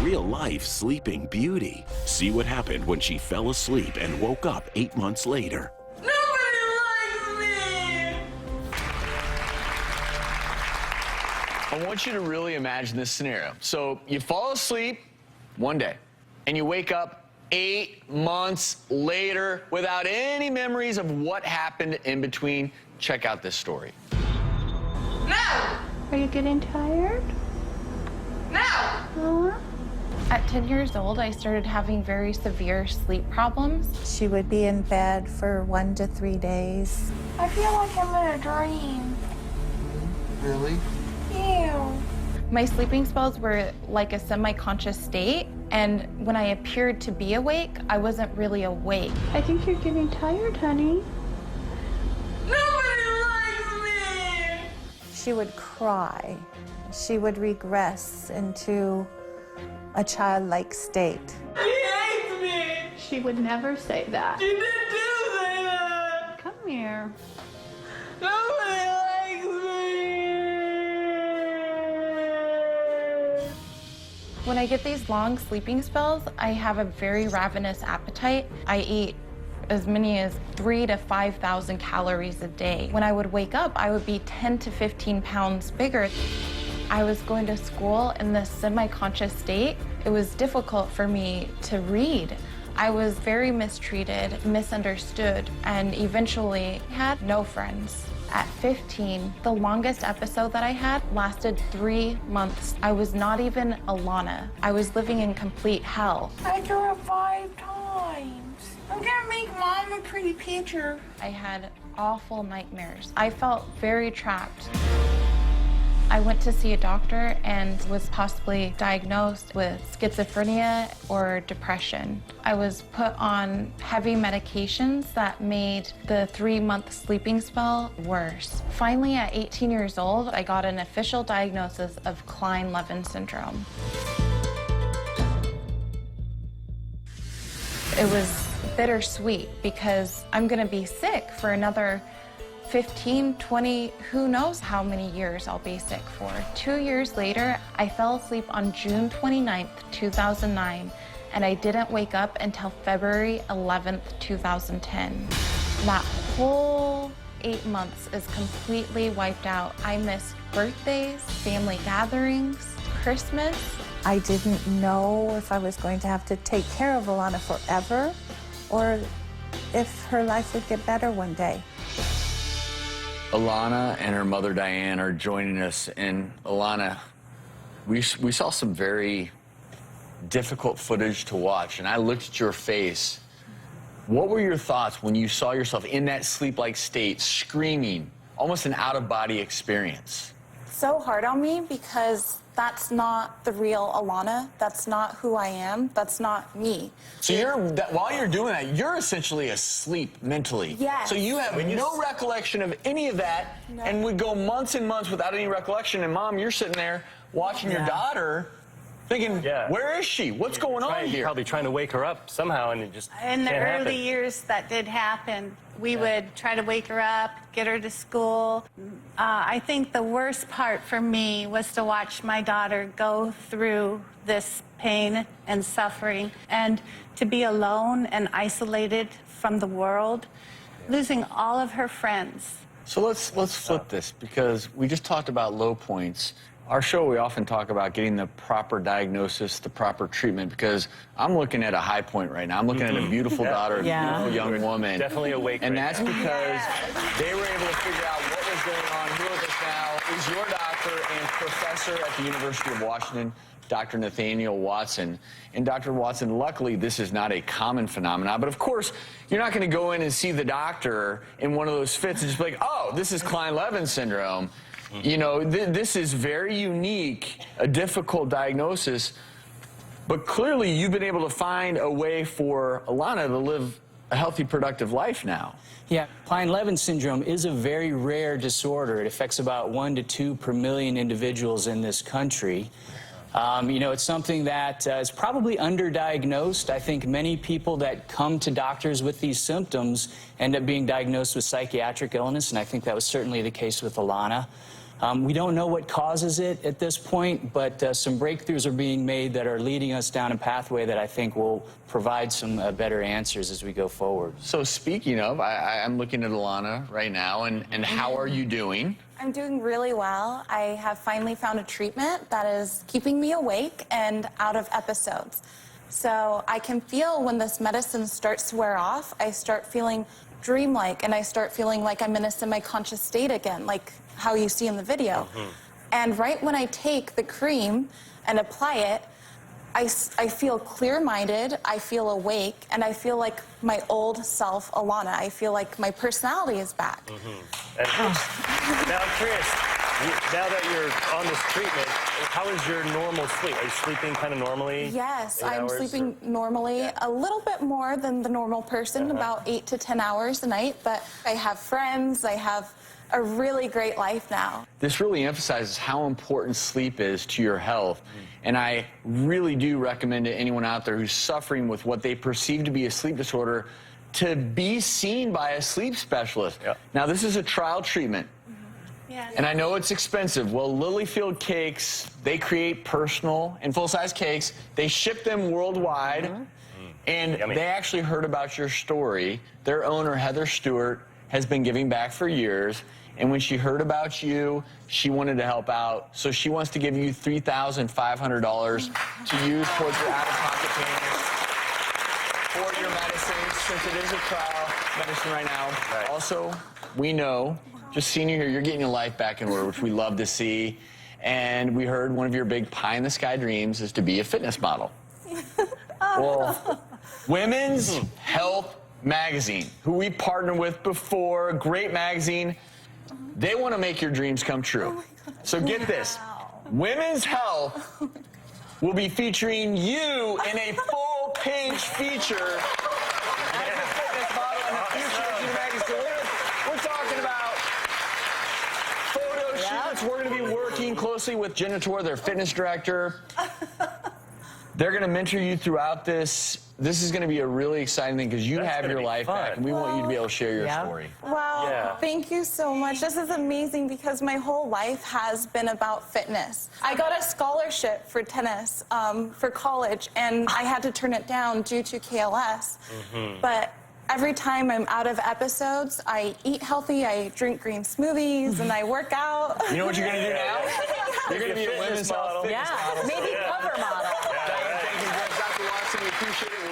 real-life sleeping beauty. See what happened when she fell asleep and woke up 8 months later. Nobody likes me! I want you to really imagine this scenario. So you fall asleep one day, and you wake up 8 months later without any memories of what happened in between. Check out this story. No! Are you getting tired? No! At 10 years old, I started having very severe sleep problems. She would be in bed for 1 to 3 days. I feel like I'm in a dream. Really? Ew. My sleeping spells were like a semi-conscious state, and when I appeared to be awake, I wasn't really awake. I think you're getting tired, honey. Nobody likes me! She would cry. She would regress into a childlike state. He hates me! She would never say that. She didn't do that! Come here. Nobody likes me! When I get these long sleeping spells, I have a very ravenous appetite. I eat as many as 3,000 to 5,000 calories a day. When I would wake up, I would be 10 to 15 pounds bigger. I was going to school in this semi-conscious state. It was difficult for me to read. I was very mistreated, misunderstood, and eventually had no friends. At 15, the longest episode that I had lasted 3 months. I was not even Alanna. I was living in complete hell. I drew it 5 times. I'm gonna make Mom a pretty picture. I had awful nightmares. I felt very trapped. I went to see a doctor and was possibly diagnosed with schizophrenia or depression. I was put on heavy medications that made the 3-month sleeping spell worse. Finally, at 18 years old, I got an official diagnosis of Kleine-Levin Syndrome. It was bittersweet because I'm gonna be sick for another 15, 20, who knows how many years I'll be sick for. 2 years later, I fell asleep on June 29th, 2009, and I didn't wake up until February 11th, 2010. That whole 8 months is completely wiped out. I missed birthdays, family gatherings, Christmas. I didn't know if I was going to have to take care of Alanna forever or if her life would get better one day. Alanna and her mother Diane are joining us, and Alanna, we saw some very difficult footage to watch, and I looked at your face. What were your thoughts when you saw yourself in that sleep-like state, screaming, almost an out-of-body experience? So hard on me because that's not the real Alanna. That's not who I am. That's not me. So while you're doing that, you're essentially asleep mentally. Yes. So you have no recollection of any of that, and would go months and months without any recollection. And Mom, you're sitting there watching your daughter, thinking, where is she? What's going on here? Probably trying to wake her up somehow, and it just In the can't early happen. years, that did happen. We would try to wake her up, get her to school. I think the worst part for me was to watch my daughter go through this pain and suffering, and to be alone and isolated from the world, losing all of her friends. So let's flip this, because we just talked about low points. Our show, we often talk about getting the proper diagnosis, the proper treatment, because I'm looking at a high point right now. I'm looking at a beautiful daughter, a beautiful young woman. Definitely awake. And right that's now. because they were able to figure out what was going on. Here with us now is your doctor and professor at the University of Washington, Dr. Nathaniel Watson. And Dr. Watson, luckily, this is not a common phenomenon, but of course, you're not going to go in and see the doctor in one of those fits and just be like, oh, this is Kleine-Levin syndrome. You know, this is very unique, a difficult diagnosis, but clearly you've been able to find a way for Alanna to live a healthy, productive life now. Yeah, Kleine-Levin syndrome is a very rare disorder. It affects about 1 to 2 per million individuals in this country. You know, it's something that is probably underdiagnosed. I think many people that come to doctors with these symptoms end up being diagnosed with psychiatric illness, and I think that was certainly the case with Alanna. We don't know what causes it at this point, but some breakthroughs are being made that are leading us down a pathway that I think will provide some better answers as we go forward. So speaking of, I'm looking at Alanna right now, and how are you doing? I'm doing really well. I have finally found a treatment that is keeping me awake and out of episodes. So I can feel when this medicine starts to wear off, I start feeling dreamlike, and I start feeling like I'm in a semi-conscious state again, like how you see in the video. And right when I take the cream and apply it, I feel clear-minded, I feel awake, and I feel like my old self, Alanna. I feel like my personality is back. And now I'm curious, now that you're on this treatment, how is your normal sleep? Are you sleeping kind of normally? Yes, I'm sleeping normally, a little bit more than the normal person, about 8 to 10 hours a night, but I have friends, I have a really great life now. This really emphasizes how important sleep is to your health, and I really do recommend to anyone out there who's suffering with what they perceive to be a sleep disorder to be seen by a sleep specialist. Now, this is a trial treatment. And I know it's expensive. Well, Lilyfield Cakes, they create personal and full-size cakes. They ship them worldwide. And Yummy. they actually heard about your story. Their owner, Heather Stewart, has been giving back for years. And when she heard about you, she wanted to help out. So she wants to give you $3,500 to use towards your out-of-pocket payments for your medicine, since it is a trial medicine right now. Right. Also, we know, just seeing you here, you're getting your life back in order, which we love to see. And we heard one of your big pie-in-the-sky dreams is to be a fitness model. Well, Women's Health Magazine, who we partnered with before, great magazine, they want to make your dreams come true. So get this. Women's Health will be featuring you in a full-page feature as a fitness model in the future of your magazine. So we're talking about photo shoots. We're going to be working closely with Jenna Tor, their fitness director. They're going to mentor you throughout this. This is going to be a really exciting thing because you have your life back, and we want you to be able to share your story. Wow, thank you so much. This is amazing because my whole life has been about fitness. I got a scholarship for tennis for college, and I had to turn it down due to KLS. But every time I'm out of episodes, I eat healthy, I drink green smoothies, and I work out. You know what you're going to do now? You're going to be a women's health fitness model. Maybe cover model. Thank you, Dr. Watson. We appreciate it.